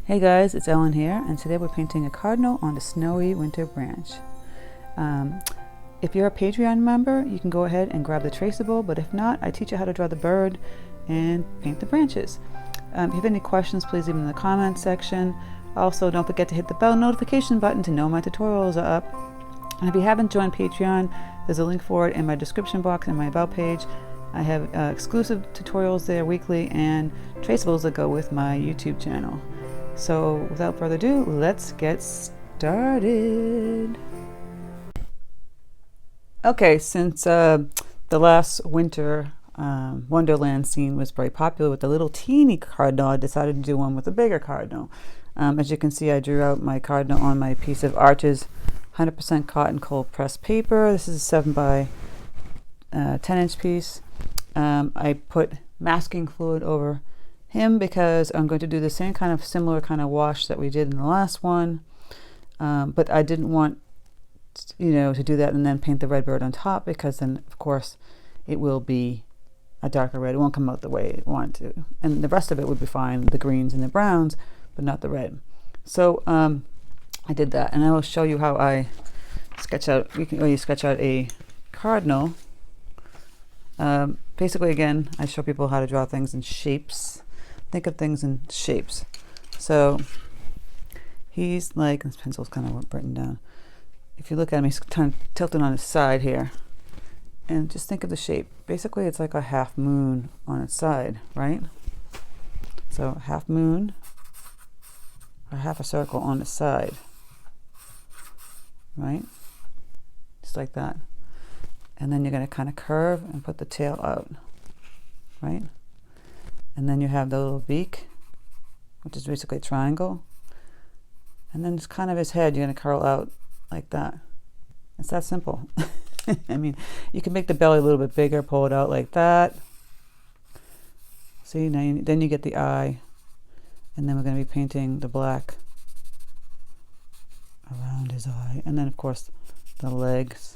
Hey guys, it's Ellen here, and today we're painting a cardinal on the snowy winter branch. If you're a Patreon member, you can go ahead and grab the traceable, but if not, I teach you how to draw the bird and paint the branches. If you have any questions, please leave them in the comments section. Also, don't forget to hit the bell notification button to know my tutorials are up. And if you haven't joined Patreon, there's a link for it in my description box and my about page. I have exclusive tutorials there weekly and traceables that go with my YouTube channel. So without further ado, let's get started. Okay, since the last winter Wonderland scene was very popular with the little teeny cardinal, I decided to do one with a bigger cardinal. As you can see, I drew out my cardinal on my piece of Arches 100% cotton cold pressed paper. This is a 7 by 10-inch piece. I put masking fluid over him because I'm going to do the same kind of similar kind of wash that we did in the last one, but I didn't want to do that and then paint the red bird on top, because then of course it will be a darker red. It won't come out the way I want it to, and the rest of it would be fine, the greens and the browns, but not the red. So I did that, and I will show you how I sketch out. You sketch out a cardinal. Basically, again, I show people how to draw things in shapes. Think of things in shapes. So he's like, this pencil's kind of written down. If you look at him, he's kind of tilted on his side here. And just think of the shape. Basically, it's like a half moon on its side, right? So half moon, or half a circle on the side, right? Just like that. And then you're going to kind of curve and put the tail out, right? And then you have the little beak, which is basically a triangle. And then just kind of his head, you're going to curl out like that. It's that simple. I mean, you can make the belly a little bit bigger, pull it out like that. See, now then you get the eye. And then we're going to be painting the black around his eye. And then, of course, the legs.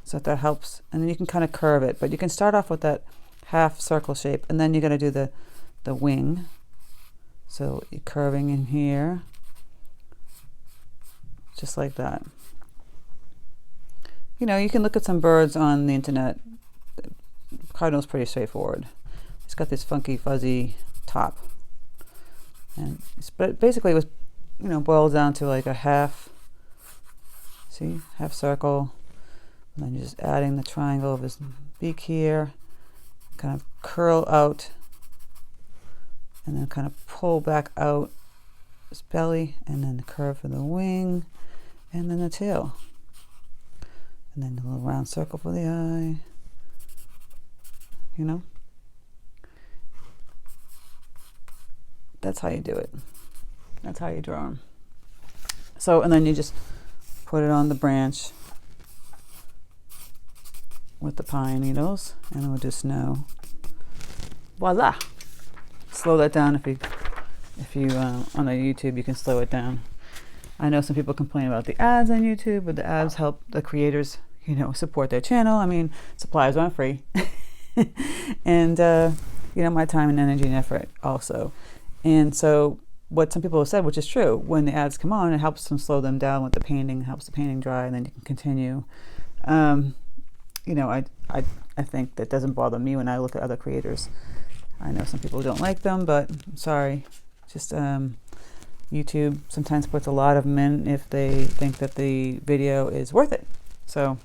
So that helps. And then you can kind of curve it, but you can start off with that half circle shape, and then you're going to do the wing. So you're curving in here, just like that. You can look at some birds on the internet. The cardinal's pretty straightforward. It's got this funky, fuzzy top, but basically it was, boils down to like a half. See, half circle. And then you're just adding the triangle of his beak here, kind of curl out, and then kind of pull back out his belly, and then the curve for the wing, and then the tail. And then a little round circle for the eye, That's how you do it. That's how you draw them. So, and then you just put it on the branch with the pine needles, and we'll do snow. Voila! Slow that down if you on the YouTube, you can slow it down. I know some people complain about the ads on YouTube, but the ads help the creators, support their channel. I mean, supplies aren't free, and my time and energy and effort also. And so, what some people have said, which is true, when the ads come on, it helps them slow them down with the painting, helps the painting dry, and then you can continue. I think that doesn't bother me when I look at other creators. I know some people don't like them, but I'm sorry. Just YouTube sometimes puts a lot of them in if they think that the video is worth it. So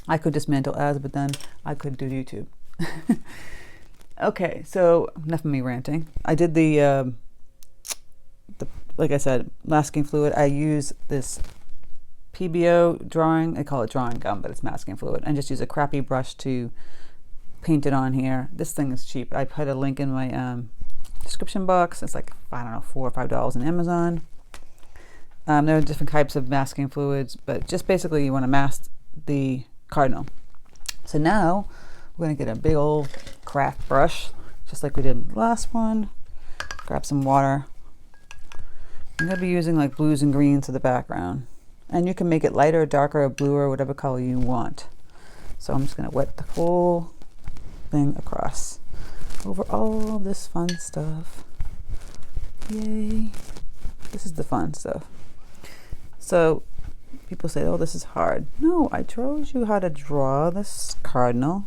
I could dismantle ads, but then I could do YouTube. Okay, so enough of me ranting. I did the like I said, masking fluid. I use this PBO drawing, I call it drawing gum, but it's masking fluid, and just use a crappy brush to paint it on here. This thing is cheap. I put a link in my description box. It's like, I don't know, $4 or $5 on Amazon. There are different types of masking fluids, but just basically you want to mask the cardinal. So now we're going to get a big old craft brush, just like we did the last one. Grab some water. I'm going to be using like blues and greens for the background. And you can make it lighter, darker, or bluer, whatever color you want. So I'm just going to wet the whole thing across. over all this fun stuff. Yay. This is the fun stuff. So people say, oh, this is hard. No, I showed you how to draw this cardinal.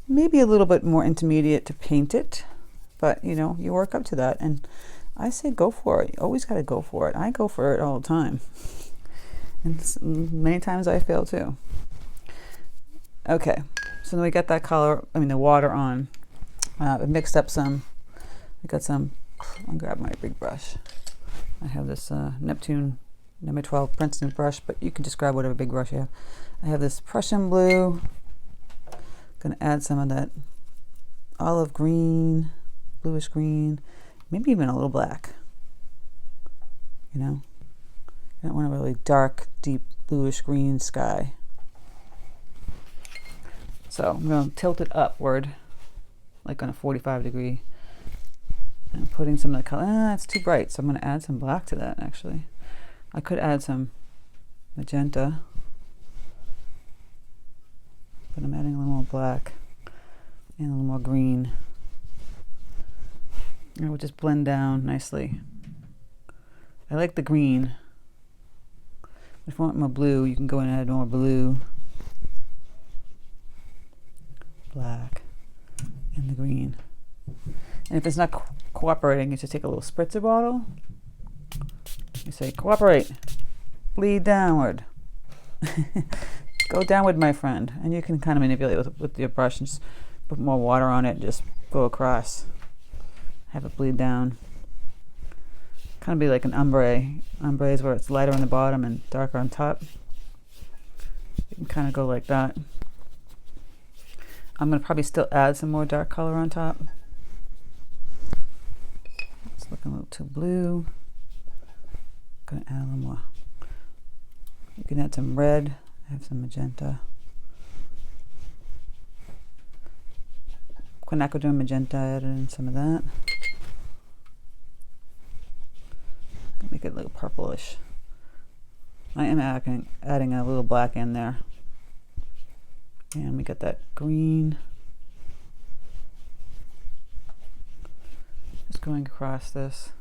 Maybe a little bit more intermediate to paint it, but you know, you work up to that. And I say go for it. You always got to go for it. I go for it all the time. And many times I fail too. Okay, so then we got that color, the water on. I mixed up some, I got some, I'll grab my big brush. I have this Neptune number 12 Princeton brush, but you can just grab whatever big brush you have. I have this Prussian blue. Gonna add some of that olive green, bluish green, maybe even a little black. You know, you don't want a really dark, deep bluish green sky. So I'm gonna tilt it upward, like on a 45 degree. And I'm putting some of the color. It's too bright, so I'm gonna add some black to that actually. I could add some magenta, but I'm adding a little more black and a little more green. And it will just blend down nicely. I like the green. If you want more blue, you can go and add more blue, black, and the green. And if it's not cooperating, you just take a little spritzer bottle. You say, cooperate, bleed downward. Go downward, my friend. And you can kind of manipulate with your brush and just put more water on it and just go across. Have it bleed down. Kind of be like an ombre. Ombre is where it's lighter on the bottom and darker on top. You can kind of go like that. I'm going to probably still add some more dark color on top. It's looking a little too blue. Going to add a little more. You can add some red. I have some magenta. Quinachradone magenta, added in some of that. Make it a little purplish. I am adding a little black in there. And we got that green. Just going across this.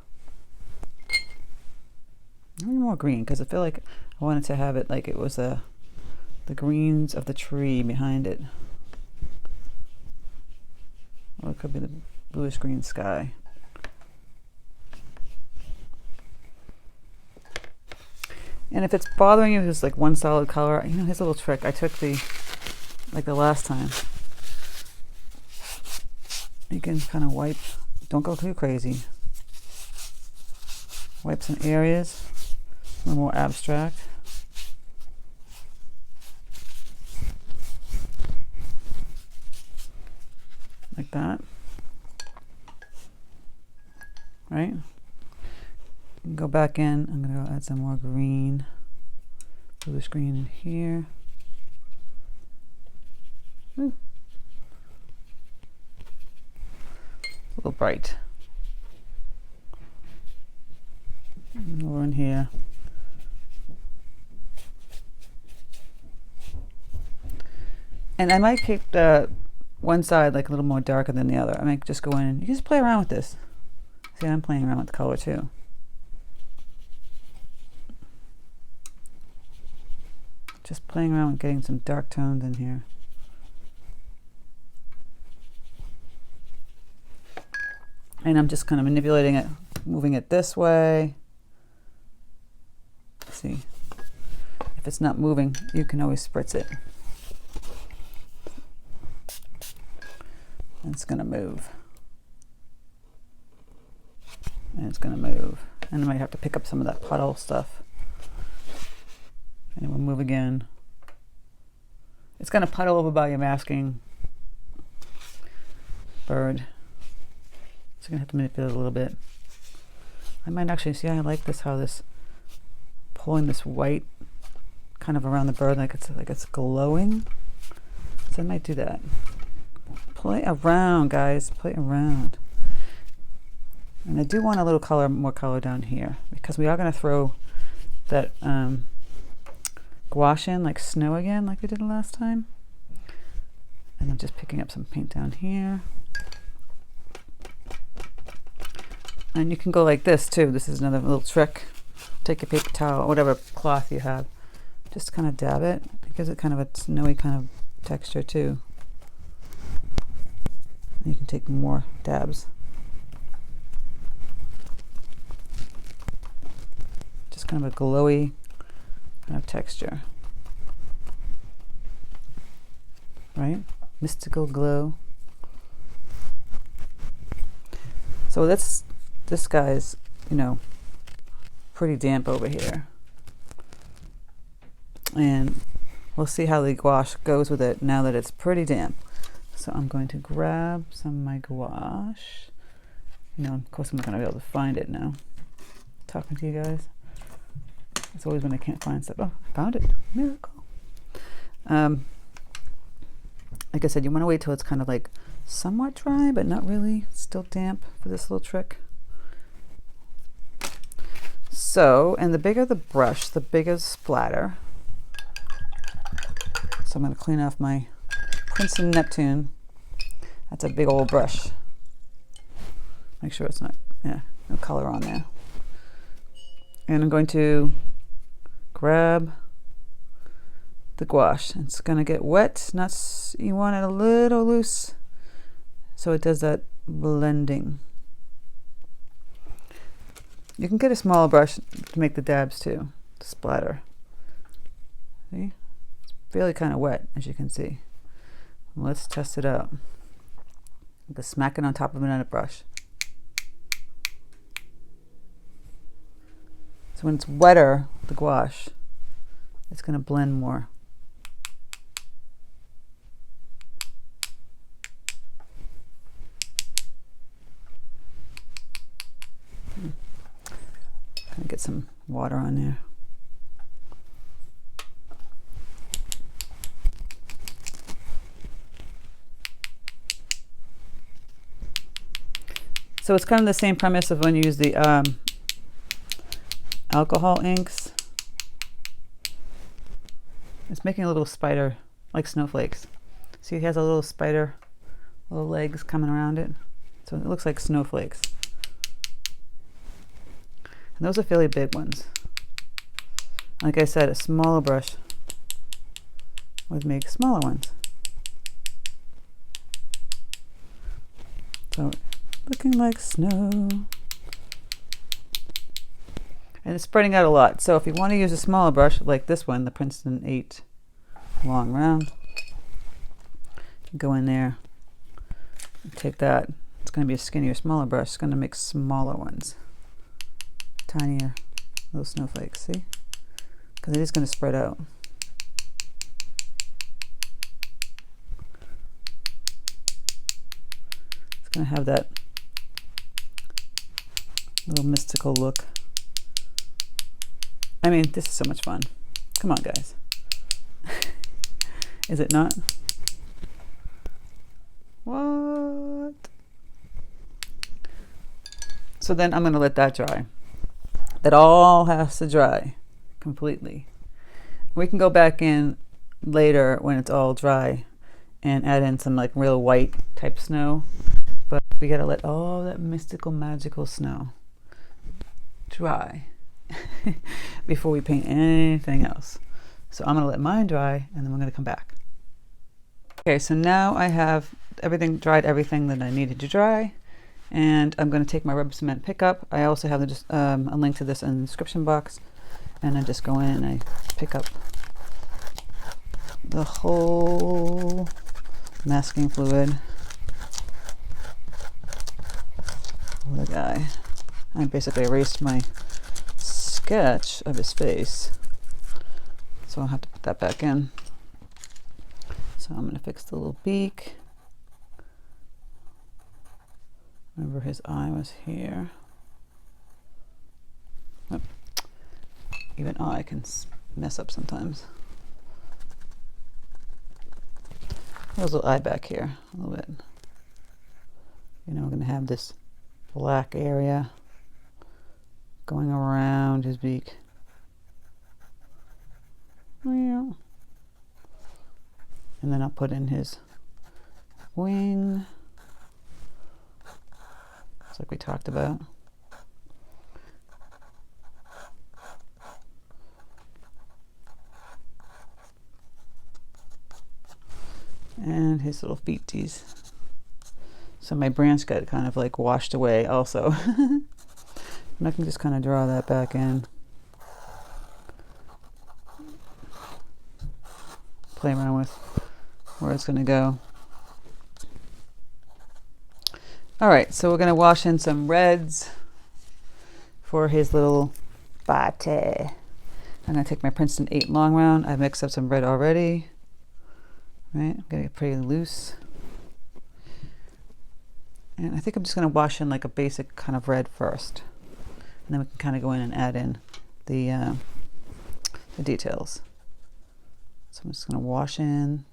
A little more green, because I feel like I wanted to have it like it was the greens of the tree behind it. Or it could be the bluish green sky. And if it's bothering you, it's like one solid color. You know, here's a little trick. I took like the last time. You can kind of wipe. Don't go too crazy. Wipe some areas. A little more abstract. Like that. Right? Go back in. I'm going to add some more green, bluish green in here. Ooh. A little bright. And over in here. And I might keep the one side like a little more darker than the other. I might just go in and you can just play around with this. See, I'm playing around with the color too. Just playing around with getting some dark tones in here. And I'm just kind of manipulating it, moving it this way. See, if it's not moving, you can always spritz it. And it's going to move. And it's going to move. And I might have to pick up some of that puddle stuff. And it will move again. It's going to puddle over by your masking bird. So you're going to have to manipulate it a little bit. I might actually see, I like this, how this, pulling this white kind of around the bird like it's glowing. So I might do that. Play around, guys, play around. And I do want a little color, more color down here, because we are going to throw that gouache in like snow again, like we did the last time. And I'm just picking up some paint down here. And you can go like this too. This is another little trick. Take your paper towel, whatever cloth you have, just kind of dab it. It gives it kind of a snowy kind of texture too. You can take more dabs. Just kind of a glowy kind of texture. Right? Mystical glow. So this guy's, you know, pretty damp over here. And we'll see how the gouache goes with it now that it's pretty damp. So I'm going to grab some of my gouache. You know, of course I'm not going to be able to find it now. Talking to you guys. It's always when I can't find stuff. Oh, I found it. Miracle. Like I said, you want to wait till it's kind of like somewhat dry, but not really. Still damp for this little trick. So, and the bigger the brush, the bigger the splatter. So I'm going to clean off my Princeton Neptune. That's a big old brush. Make sure it's not, yeah, no color on there. And I'm going to grab the gouache. It's going to get wet. You want it a little loose so it does that blending. You can get a smaller brush to make the dabs too, to splatter. See? It's really kind of wet, as you can see. Let's test it out. Just smack it on top of another brush. So when it's wetter, the gouache, it's going to blend more. Kind of get some water on there. So it's kind of the same premise of when you use the alcohol inks. It's making a little spider, like snowflakes. See, it has a little spider, little legs coming around it. So it looks like snowflakes. And those are fairly big ones. Like I said, a smaller brush would make smaller ones. So, looking like snow. And it's spreading out a lot. So if you want to use a smaller brush like this one, the Princeton 8 long round, go in there, take that. It's going to be a skinnier, smaller brush. It's going to make smaller ones. Tinier little snowflakes, see? Because it is going to spread out. It's going to have that little mystical look. I mean, this is so much fun. Come on, guys. Is it not? What? So then I'm going to let that dry. That all has to dry completely. We can go back in later when it's all dry and add in some like real white type snow. But we got to let all that mystical, magical snow dry before we paint anything else. So I'm going to let mine dry and then we're going to come back. Okay, so now I have dried everything that I needed to dry. And I'm going to take my rubber cement pickup. I also have a link to this in the description box. And I just go in and I pick up the whole masking fluid for the guy. I basically erased my sketch of his face, so I'll have to put that back in. So I'm going to fix the little beak. Remember his eye was here. Oh. Even I can mess up sometimes. There's a little eye back here a little bit. You know, we're going to have this black area going around his beak. And then I'll put in his wing, just like we talked about. And his little feeties. So my branch got kind of like washed away also. And I can just kind of draw that back in. Play around with where it's going to go. All right, so we're going to wash in some reds for his little bate. I'm going to take my Princeton 8 long round. I've mixed up some red already. Right, I'm going to get pretty loose. And I think I'm just going to wash in like a basic kind of red first. And then we can kind of go in and add in the details. So I'm just going to wash in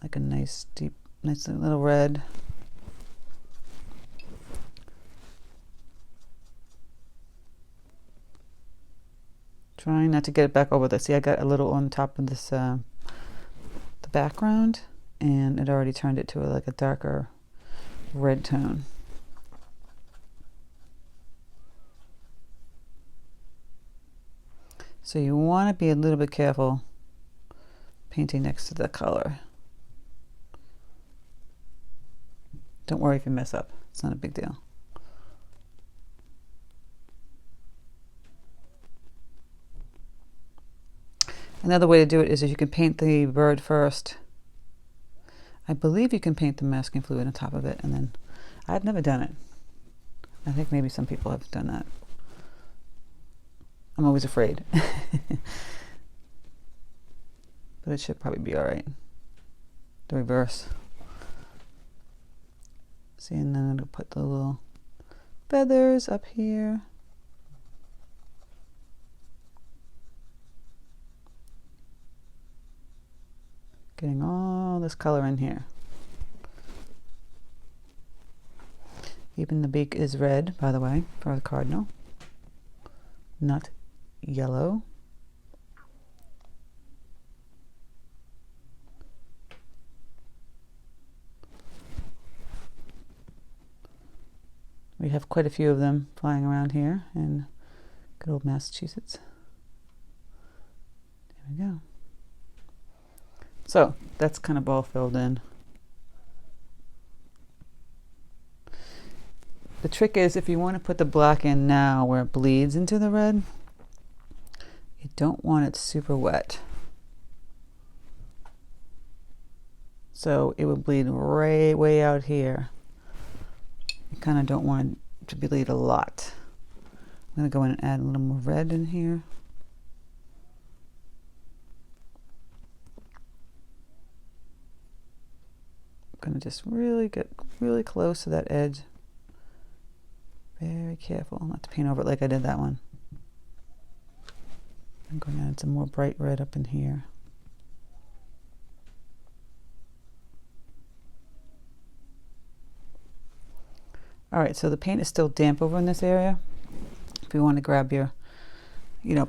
like a nice deep, nice little red. Trying not to get it back over there. See, I got a little on top of this, the background, and it already turned it to like a darker red tone. So you want to be a little bit careful painting next to the color. Don't worry if you mess up. It's not a big deal. Another way to do it is if you can paint the bird first. I believe you can paint the masking fluid on top of it, and then I've never done it. I think maybe some people have done that. I'm always afraid. But it should probably be all right. The reverse. See, and then I'm going to put the little feathers up here. Getting all this color in here. Even the beak is red, by the way, for the cardinal. Not yellow. We have quite a few of them flying around here in good old Massachusetts. There we go. So that's kind of all filled in. The trick is if you want to put the black in now where it bleeds into the red, you don't want it super wet. So it would bleed right way out here. You kind of don't want it to bleed a lot. I'm going to go in and add a little more red in here. I'm going to just really get really close to that edge. Very careful not to paint over it like I did that one. I'm going to add some more bright red up in here. All right, so the paint is still damp over in this area. If you want to grab your,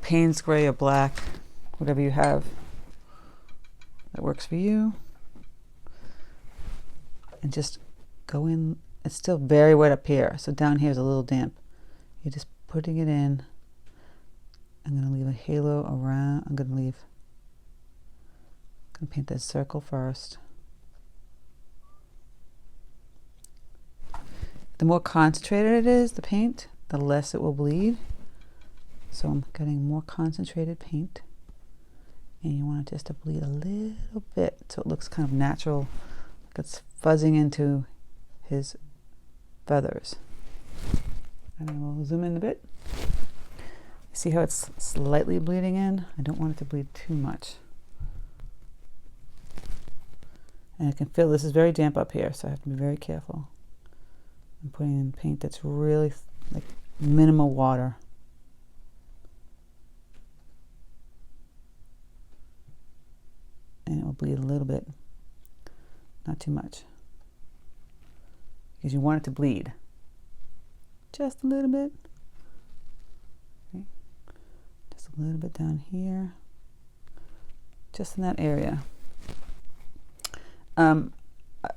Payne's gray or black, whatever you have that works for you, and just go in. It's still very wet up here, so down here is a little damp. You're just putting it in. I'm going to leave a halo around. I'm going to paint this circle first. The more concentrated it is, the paint, the less it will bleed. So I'm getting more concentrated paint. And you want it just to bleed a little bit so it looks kind of natural. Like it's fuzzing into his feathers. And then we'll zoom in a bit. See how it's slightly bleeding in? I don't want it to bleed too much. And I can feel this is very damp up here, so I have to be very careful. I'm putting in paint that's really like minimal water. And it will bleed a little bit, not too much. Because you want it to bleed. Just a little bit. Okay. Just a little bit down here. Just in that area.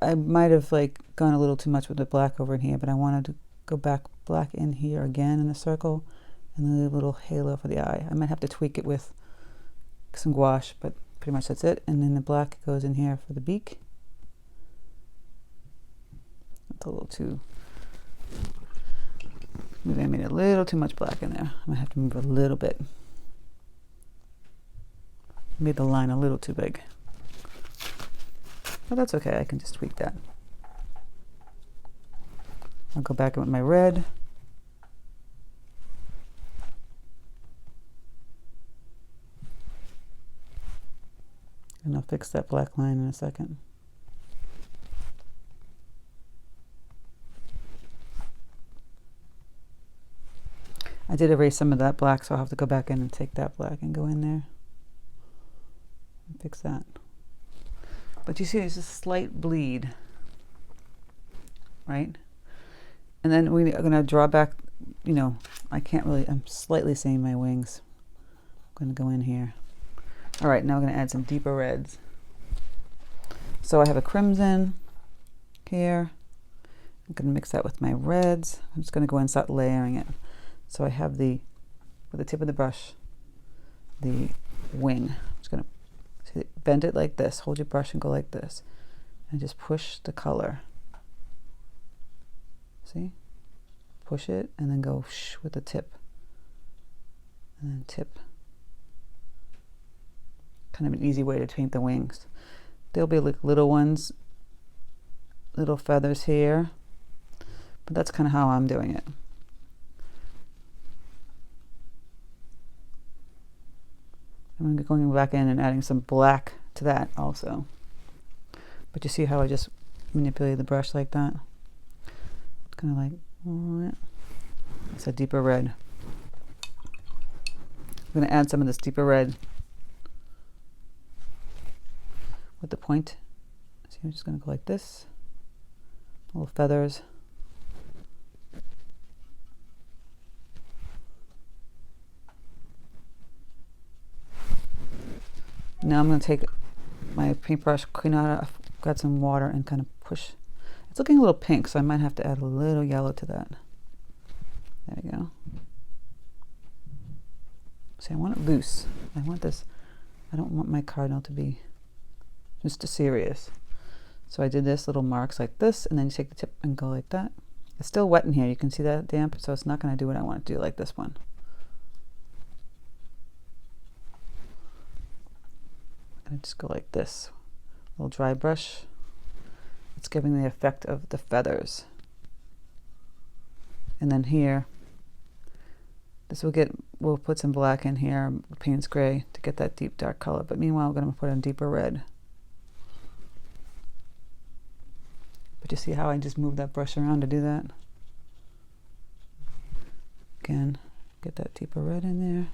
I might have gone a little too much with the black over in here, but I wanted to go back black in here again in a circle and then a little halo for the eye. I might have to tweak it with some gouache, but pretty much that's it. And then the black goes in here for the beak. That's a little too, maybe I made a little too much black in there. I might have to move a little bit. Made the line a little too big. But that's okay, I can just tweak that. I'll go back in with my red. And I'll fix that black line in a second. I did erase some of that black, so I'll have to go back in and take that black and go in there and fix that. But you see there's a slight bleed, right? And then we're going to draw back, you know, I can't really, I'm slightly seeing my wings. I'm going to go in here. All right, now we're going to add some deeper reds. So I have a crimson here. I'm going to mix that with my reds. I'm just going to go and start layering it. So I have the, with the tip of the brush, the wing. I'm just going to bend it like this. Hold your brush and go like this. And just push the color. See? Push it and then go shh with the tip. And then tip. Kind of an easy way to paint the wings. There'll be like little ones, little feathers here. But that's kind of how I'm doing it. I'm going back in and adding some black to that also. But you see how I just manipulate the brush like that? It's kind of like, it's a deeper red. I'm going to add some of this deeper red with the point. See, I'm just going to go like this. Little feathers. Now I'm going to take my paintbrush, clean out, I've got some water and kind of push. It's looking a little pink, so I might have to add a little yellow to that. There we go. See, I want it loose. I want this, I don't want my cardinal to be just serious. So I did this little marks like this, and then you take the tip and go like that. It's still wet in here. You can see that damp, so it's not going to do what I want to do, like this one. I'm just go like this. Little dry brush. It's giving the effect of the feathers. And then here, this will get, we'll put some black in here, Payne's gray, to get that deep dark color. But meanwhile, we're going to put in deeper red. But you see how I just moved that brush around to do that? Again, get that deeper red in there.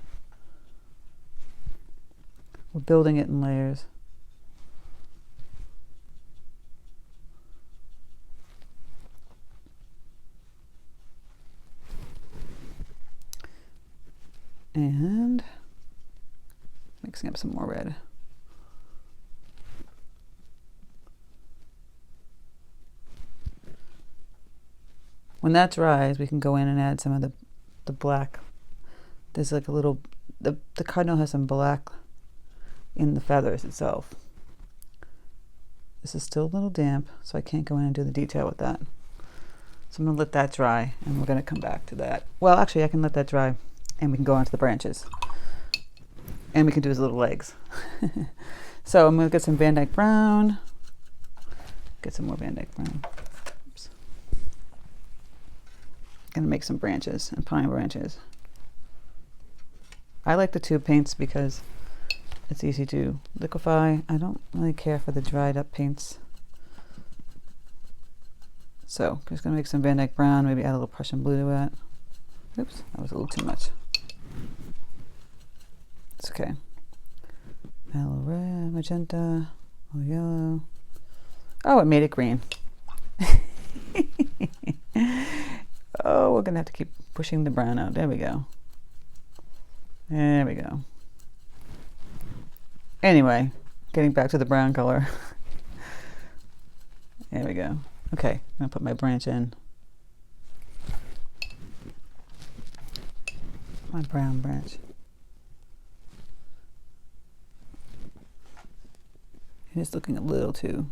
We're building it in layers. And mixing up some more red. When that dries, we can go in and add some of the black. There's like a little, the cardinal has some black in the feathers itself. This is still a little damp, so I can't go in and do the detail with that. So I'm going to let that dry, and we're going to come back to that. Well, actually, I can let that dry, and we can go on to the branches. And we can do his little legs. So I'm going to get some Van Dyke brown. Get some more Van Dyke brown. Oops. Going to make some branches and pine branches. I like the tube paints because it's easy to liquefy. I don't really care for the dried up paints. So I'm just going to make some Van Dyke brown, maybe add a little Prussian blue to it. Oops, that was a little too much. It's okay. Add a little red, magenta, a little yellow. Oh, it made it green. Oh, we're going to have to keep pushing the brown out. There we go. There we go. Anyway, getting back to the brown color. There we go. Okay, I'm going to put my branch in. My brown branch. It's looking a little too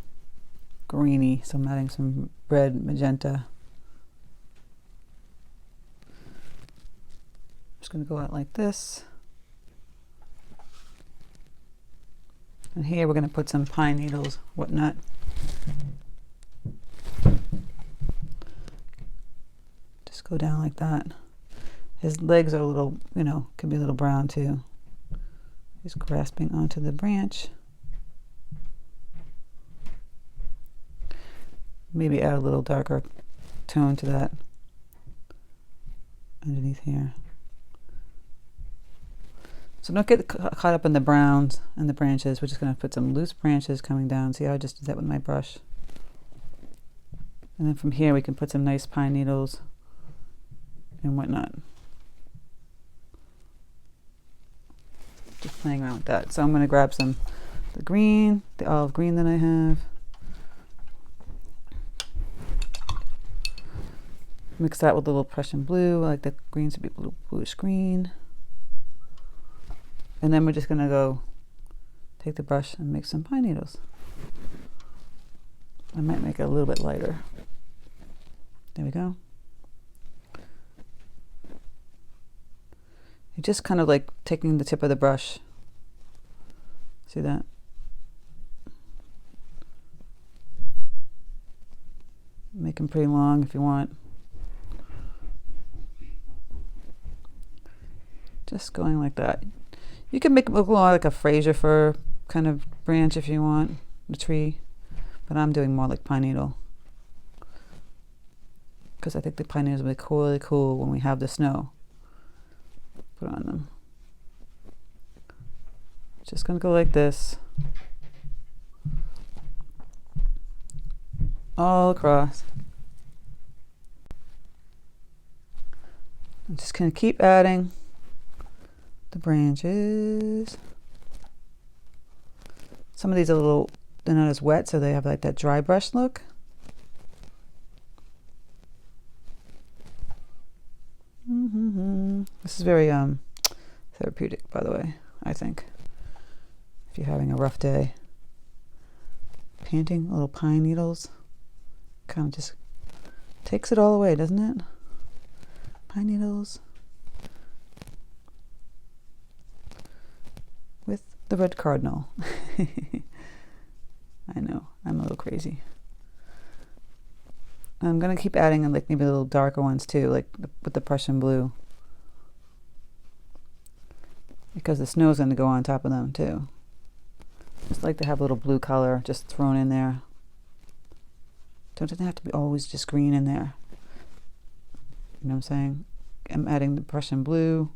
greeny, so I'm adding some red magenta. Just going to go out like this. And here we're going to put some pine needles, whatnot. Just go down like that. His legs are a little, you know, could be a little brown too. He's grasping onto the branch. Maybe add a little darker tone to that underneath here. So don't get caught up in the browns and the branches. We're just going to put some loose branches coming down. See how I just did that with my brush? And then from here we can put some nice pine needles and whatnot. Just playing around with that. So I'm going to grab some the green, the olive green that I have. Mix that with a little Prussian blue. I like the greens to be bluish green. And then we're just going to go take the brush and make some pine needles. I might make it a little bit lighter. There we go. You're just kind of like taking the tip of the brush. See that? Make them pretty long if you want. Just going like that. You can make it look more like a Fraser fir kind of branch if you want, the tree, but I'm doing more like pine needle because I think the pine needles will be really cool when we have the snow put on them. Just gonna go like this all across. I'm just gonna keep adding the branches. Some of these are a little, they're not as wet, so they have like that dry brush look. This is very therapeutic, by the way, I think. If you're having a rough day. Painting little pine needles kind of just takes it all away, doesn't it? Pine needles. With the red cardinal. I know, I'm a little crazy. I'm gonna keep adding like maybe a little darker ones too, like with the Prussian blue, because the snow's gonna go on top of them too. Just like to have a little blue color just thrown in there. Doesn't have to be always just green in there. You know what I'm saying? I'm adding the Prussian blue,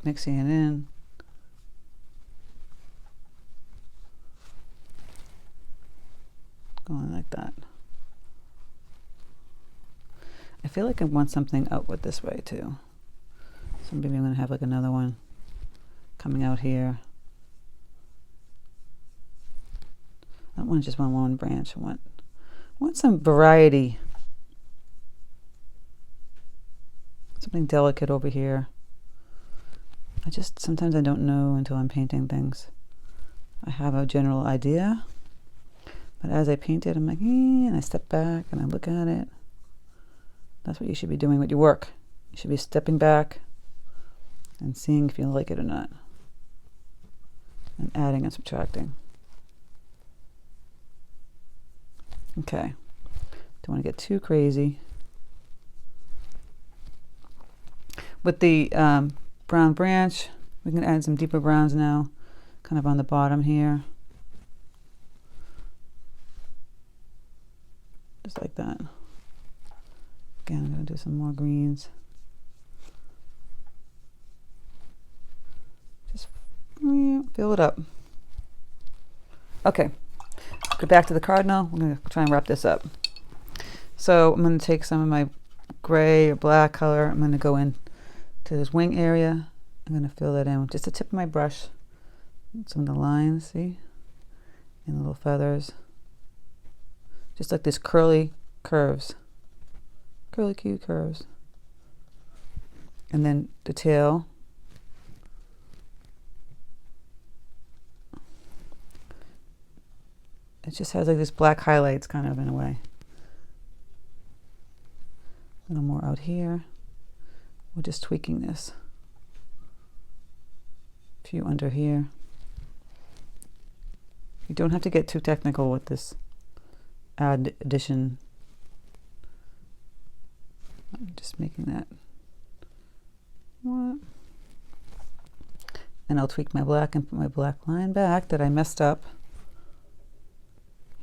mixing it in. Going like that. I feel like I want something outward this way too. So maybe I'm going to have like another one coming out here. I don't want to just want one branch. I want some variety. Something delicate over here. Sometimes I don't know until I'm painting things. I have a general idea, but as I paint it, I'm like, and I step back and I look at it. That's what you should be doing with your work. You should be stepping back and seeing if you like it or not. And adding and subtracting. Okay. Don't want to get too crazy. With the brown branch, we can add some deeper browns now, kind of on the bottom here. Just like that. Again, I'm going to do some more greens. Just fill it up. Okay, go back to the cardinal. I'm going to try and wrap this up. So I'm going to take some of my gray or black color. I'm going to go in to this wing area. I'm going to fill that in with just the tip of my brush. Some of the lines, see? And the little feathers. Just like this curly curves. Curly cute curves. And then the tail. it just has like this black highlights kind of in a way. A little more out here. We're just tweaking this. A few under here. You don't have to get too technical with this addition. I'm just making that. What? And I'll tweak my black and put my black line back that I messed up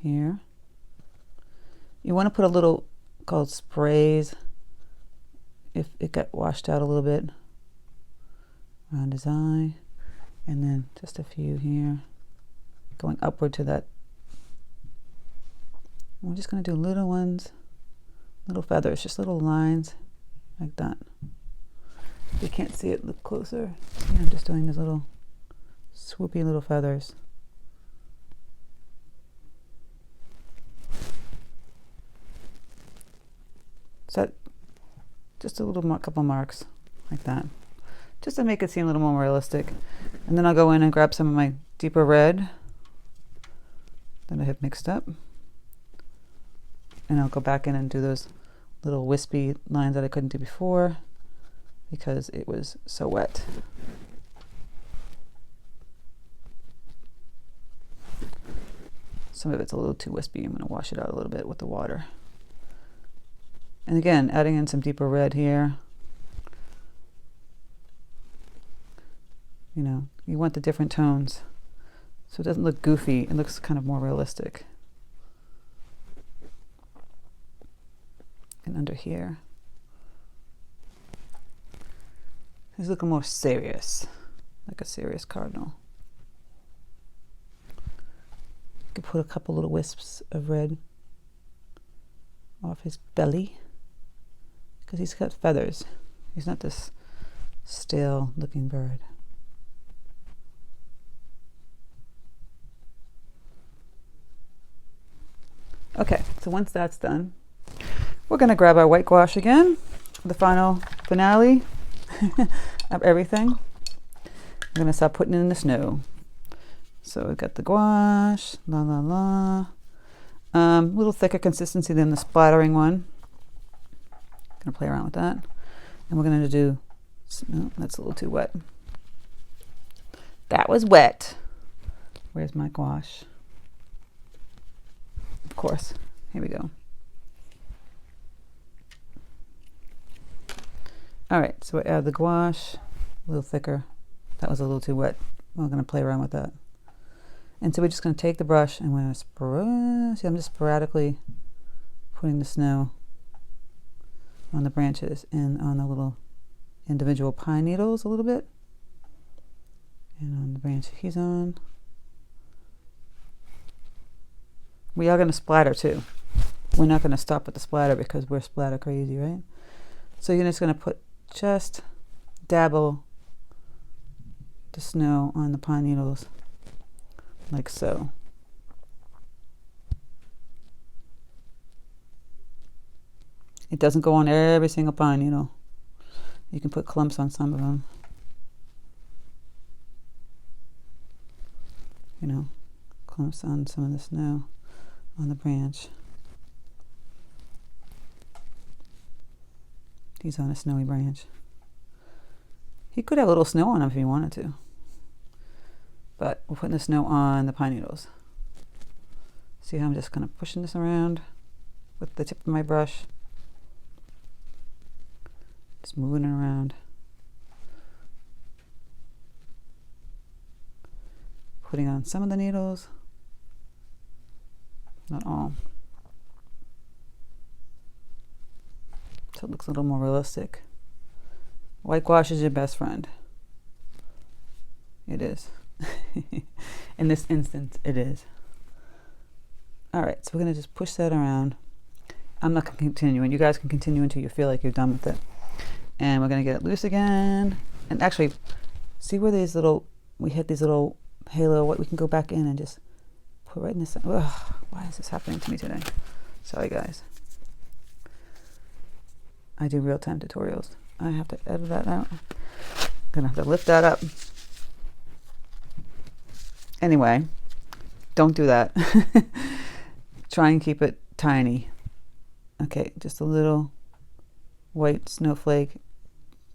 here. You want to put a little called sprays if it got washed out a little bit around his eye, and then just a few here going upward to that. We're just going to do little ones, little feathers, just little lines like that. If you can't see it, look closer. See, I'm just doing these little swoopy little feathers. So just a little couple marks like that, just to make it seem a little more realistic. And then I'll go in and grab some of my deeper red that I have mixed up, and I'll go back in and do those little wispy lines that I couldn't do before because it was so wet. Some of it's a little too wispy. I'm going to wash it out a little bit with the water. And again, adding in some deeper red here. You know, you want the different tones so it doesn't look goofy. It looks kind of more realistic. And under here, he's looking more serious, like a serious cardinal. You could put a couple little wisps of red off his belly because he's got feathers. He's not this stale looking bird. Okay, so once that's done, we're going to grab our white gouache again, the final finale of everything. I'm going to start putting it in the snow. So we've got the gouache, la la la. A little thicker consistency than the splattering one. Going to play around with that. And we're going to do, no, that's a little too wet. That was wet. Where's my gouache? Of course, here we go. All right, so I add the gouache, a little thicker. That was a little too wet. We're going to play around with that. And so we're just going to take the brush and we're going to see, I'm just sporadically putting the snow on the branches and on the little individual pine needles a little bit. And on the branch he's on. We are going to splatter too. We're not going to stop at the splatter because we're splatter crazy, right? So you're just going to just dabble the snow on the pine needles like so. It doesn't go on every single pine needle. You can put clumps on some of them. You know, clumps on some of the snow on the branch. He's on a snowy branch. He could have a little snow on him if he wanted to. But we're putting the snow on the pine needles. See how I'm just kind of pushing this around with the tip of my brush. Just moving it around. Putting on some of the needles. Not all. So it looks a little more realistic. White gouache is your best friend. It is. In this instance, it is. All right, so we're going to just push that around. I'm not going to continue, and you guys can continue until you feel like you're done with it. And we're going to get it loose again. And actually, see where these little, we hit these little halo, what we can go back in and just put right in this. Ugh, why is this happening to me today? Sorry, guys. I do real-time tutorials. I have to edit that out. I'm gonna have to lift that up. Anyway, don't do that. try and keep it tiny. Okay, just a little white snowflake,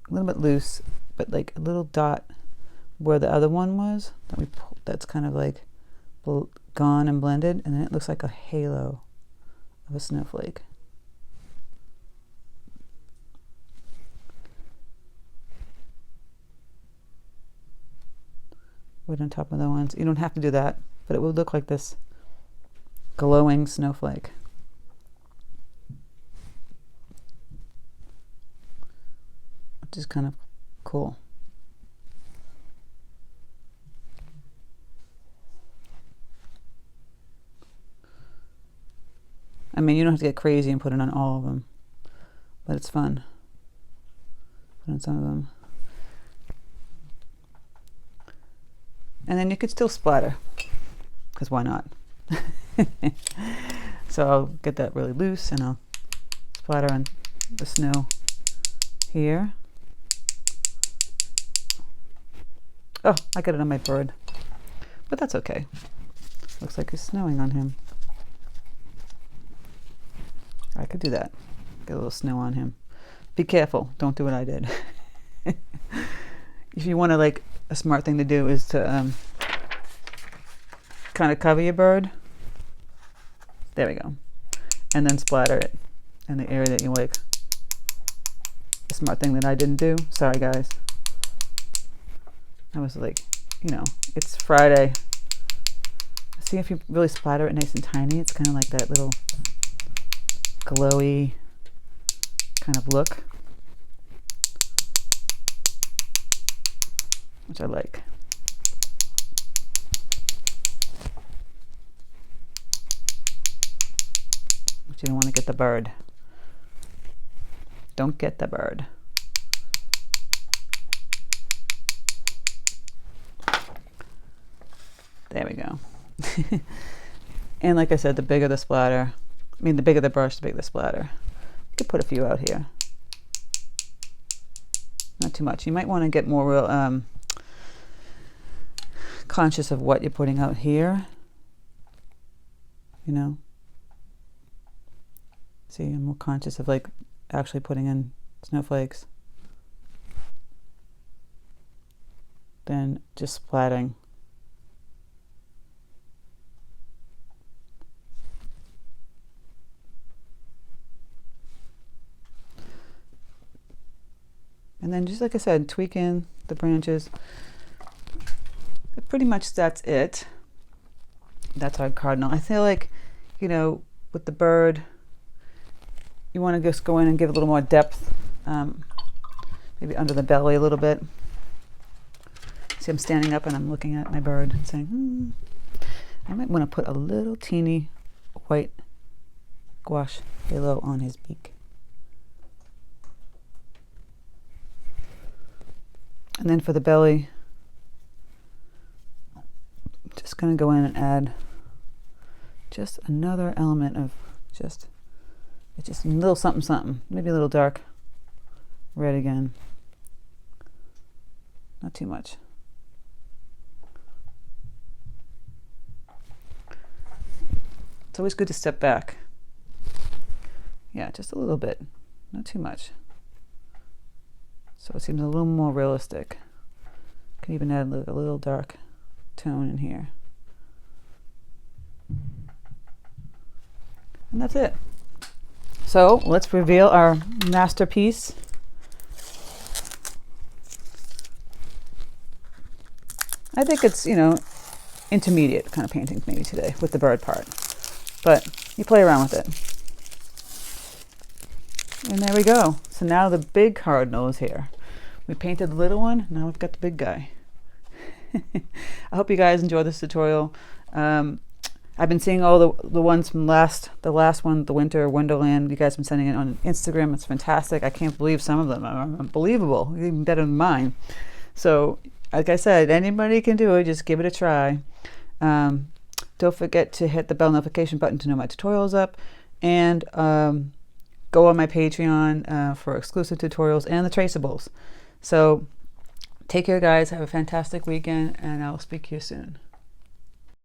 a little bit loose, but like a little dot where the other one was that we pulled, that's kind of like gone and blended, and then it looks like a halo of a snowflake. Right on top of the ones. You don't have to do that, but it would look like this glowing snowflake. Which is kind of cool. I mean, you don't have to get crazy and put it on all of them, but it's fun. Put on some of them. And then you could still splatter, because why not? So I'll get that really loose and I'll splatter on the snow here. Oh, I got it on my bird, but that's okay. Looks like it's snowing on him. I could do that. Get a little snow on him. Be careful. Don't do what I did. If you want to, like, a smart thing to do is to kind of cover your bird. There we go. And then splatter it in the area that you like. A smart thing that I didn't do. Sorry, guys. I was like, you know, it's Friday. See, if you really splatter it nice and tiny, it's kind of like that little glowy kind of look, which I like. But you don't want to get the bird. Don't get the bird. There we go. And like I said, the bigger the splatter, I mean, the bigger the brush, the bigger the splatter. You could put a few out here. Not too much. You might want to get more real conscious of what you're putting out here. You know? See, I'm more conscious of like actually putting in snowflakes than just splatting. And then just like I said, tweak in the branches. But pretty much that's it. That's our cardinal. I feel like, you know, with the bird, you want to just go in and give a little more depth, maybe under the belly a little bit. See, I'm standing up and I'm looking at my bird and saying, I might want to put a little teeny white gouache halo on his beak. And then for the belly, I'm just going to go in and add just another element of just a little something something, maybe a little dark red again. Not too much. It's always good to step back. Yeah, just a little bit, not too much. So it seems a little more realistic. Can even add like a little dark tone in here. And that's it. So let's reveal our masterpiece. I think it's, you know, intermediate kind of painting maybe today with the bird part. But you play around with it. And there we go. So now the big cardinal is here. We painted the little one, now we've got the big guy. I hope you guys enjoy this tutorial. I've been seeing all the ones from the last one, the Winter Wonderland. You guys have been sending it on Instagram. It's fantastic. I can't believe some of them are unbelievable, even better than mine. So, like I said, anybody can do it. Just give it a try. Don't forget to hit the bell notification button to know my tutorial's up. And go on my Patreon for exclusive tutorials and the traceables. So take care, guys. Have a fantastic weekend, and I'll speak to you soon.